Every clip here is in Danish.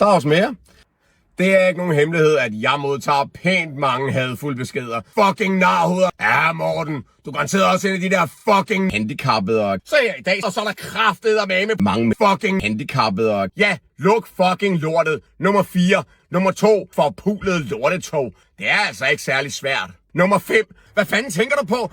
Der er også mere. Det er ikke nogen hemmelighed, at jeg modtager pænt mange hadfulde beskeder. Fucking narhuder. Ja, Morten. Du garanteret også en af de der fucking handicappede. Og så her i dag, og så er der krafteddermame mange fucking handicappede. Og ja, luk fucking lortet. Nummer 4. Nummer 2. Forpulet lortetog. Det er altså ikke særlig svært. Nummer 5. Hvad fanden tænker du på?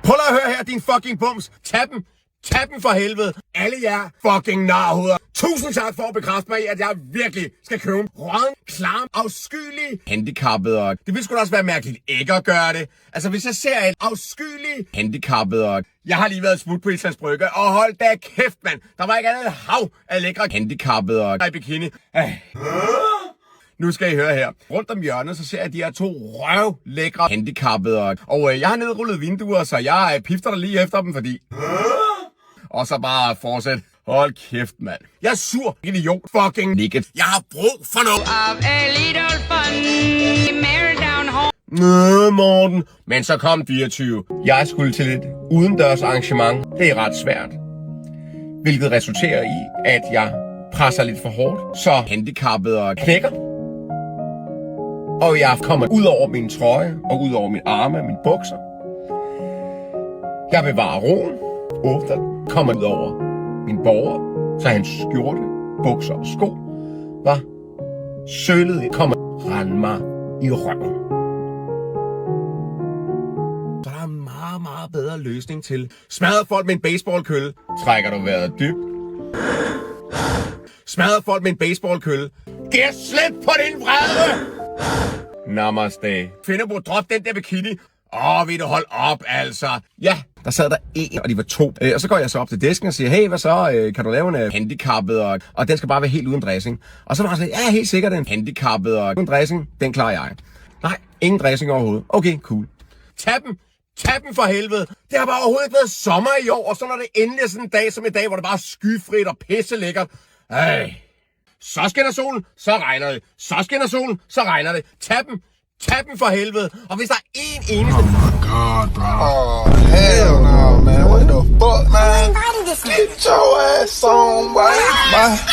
Prøv at høre her, din fucking bums. Tag dem for helvede. Alle jer fucking narhuder. Tusind tak for at bekræfte mig i, at jeg virkelig skal købe en råden, klam, afskyelig handicappede. Og det ville sgu da også være mærkeligt ikke at gøre det. Altså hvis jeg ser en afskyelig handicappede. Og jeg har lige været smut på Islands Brygge, og hold da kæft, mand. Der var ikke andet et hav af lækre handicappede og i bikini. Nu skal I høre her. Rundt om hjørnet, så ser jeg de her 2 røvlækre handicappede. Og jeg har nedrullet vinduer, så jeg pifter der lige efter dem, fordi... Og så bare fortsæt. Hold kæft, mand. Jeg er sur. Idiot. Fucking nikket. Jeg har brug for noget. Of a little fun. Morten. Men så kom 24. Jeg skulle til et udendørs arrangement. Det er ret svært. Hvilket resulterer i, at jeg presser lidt for hårdt. Så handicappede og knækker. Og jeg kommer ud over min trøje, og ud over min arme og mine bukser. Jeg bevarer roen. Åbner den, kommer ud over min borger, så hans skjorte, bukser og sko var sølet i, kommer rende mig i røven. Så der er en meget bedre løsning til. Smadrer folk med en baseballkølle, trækker du vejret dybt. Smadrer folk med en baseballkølle, giv slip på din vrede! Namaste. Finder på at droppe den der bikini. Vil du holde op, altså? Ja, der sad der 1, og de var 2. Og så går jeg så op til disken og siger, hey, hvad så? Kan du lave en handicappet? Og den skal bare være helt uden dressing. Og så var jeg sådan, ja, helt sikkert en handicappet. Og uden dressing, den klarer jeg. Nej, ingen dressing overhovedet. Okay, cool. Tag dem for helvede. Det har bare overhovedet ikke været sommer i år. Og så når det endelig er sådan en dag som i dag, hvor det bare er skyfrit og pisselækkert. Så skinner solen, så regner det. Så skinner solen, så regner det. Tag dem for helvede. Og hvis der er en eneste... Oh my god, bro. Oh, hell no, man. What the fuck, man? Get your ass on, boy.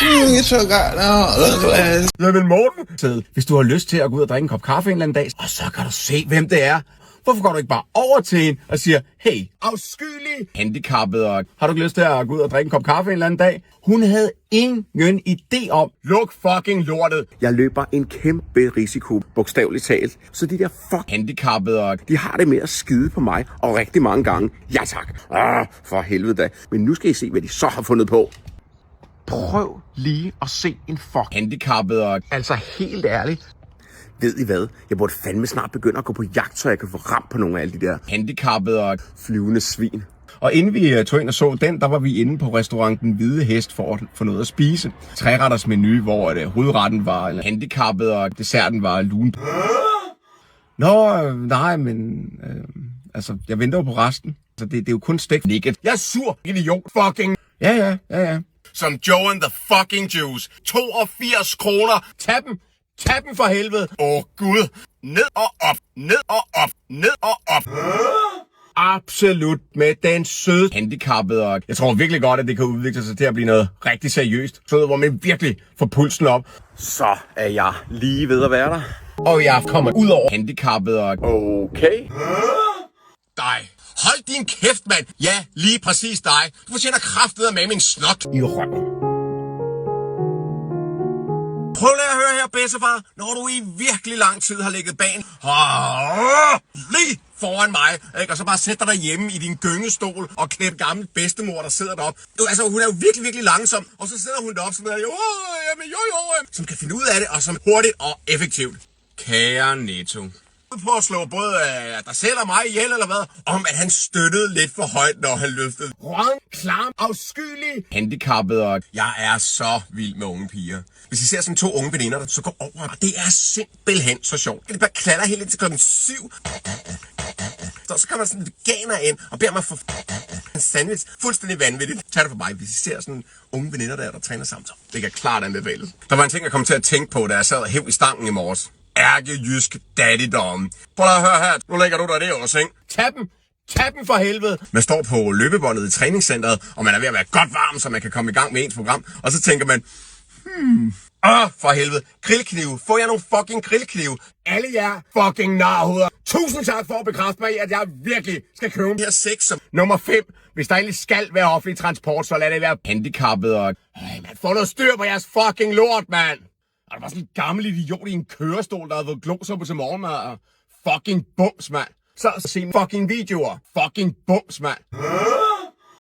Get your goddamn ass. Jamen Morten, hvis du har lyst til at gå ud og drikke en kop kaffe en eller anden dag, og så kan du se, hvem det er. Hvorfor går du ikke bare over til en og siger, hey, afskyelig handicappet, og har du ikke lyst til at gå ud og drikke en kop kaffe en eller anden dag? Hun havde ingen idé om, luk fucking lortet. Jeg løber en kæmpe risiko, bogstaveligt talt. Så de der handicappede, og de har det med at skide på mig, og rigtig mange gange, ja tak, for helvede da. Men nu skal I se, hvad de så har fundet på. Prøv lige at se en handicappede, og altså helt ærligt. Ved I hvad? Jeg burde fandme snart begynde at gå på jagt, så jeg kan få ramt på nogle af alle de der handicappede og flyvende svin. Og inden vi tog ind og så den, der var vi inde på restauranten Hvide Hest for at få noget at spise. 3-retters menu, hvor hovedretten var handicappet, og desserten var lun. Nej, men altså, jeg venter jo på resten. Så det er jo kun stegt nikket. Jeg er sur, idiot, fucking. Ja. Som Joe and the fucking Juice. 82 kroner. Tag dem for helvede. Gud. Ned og op. Ned og op. Ned og op. Absolut med den søde handicappede. Og jeg tror virkelig godt, at det kan udvikle sig til at blive noget rigtig seriøst. Så hvor man virkelig får pulsen op. Så er jeg lige ved at være der. Og jeg kommer ud over handicappede. Og okay. Dig. Hold din kæft, mand. Ja, lige præcis dig. Du fortjener kraftedet med min snot i røven. Prøv lige at høre her, bedstefar. Når du i virkelig lang tid har ligget bag lige foran mig, ikke? Og så bare sæt dig derhjemme i din gyngestol og knæp gammel bedstemor, der sidder deroppe. Altså, hun er jo virkelig langsom, og så sidder hun deroppe sådan der, som kan finde ud af det, og som hurtigt og effektivt. Kære Netto. På at slå både dig selv og mig ihjel, eller hvad? Om at han støttede lidt for højt, når han løftede. Råden, klam, afskyelig, handicappet, og jeg er så vild med unge piger. Hvis I ser sådan 2 unge veninder, så gå over. Og det er simpelthen så sjovt. Det bare klatter helt indtil klokken 7. Så kommer sådan en veganer ind og beder mig for en sandwich. Fuldstændig vanvittigt. Tag det for mig. Hvis I ser sådan unge veninder der træner sammen, så det kan klart anbefales. Der var en ting, jeg kom til at tænke på, da jeg sad og hæv i stangen i morges. Ærkejysk daddydom. Prøv at høre her. Nu lægger du dig det også, ikke? Tag dem for helvede. Man står på løbebåndet i træningscenteret, og man er ved at være godt varm, så man kan komme i gang med ens program. Og så tænker man, For helvede. Grillknive. Få jer nogle fucking grillknive. Alle jer fucking narhoveder. Tusind tak for at bekræfte mig i, at jeg virkelig skal købe de her 6. Nummer 5. Hvis der egentlig skal være offentlig transport, så lad det være handicappet og... man får noget styr på jeres fucking lort, mand. Er der bare sådan en gammel idiot i en kørestol, der har været glosser på til morgenmad? Fucking bums, mand. Så se fucking videoer. Fucking bums, mand.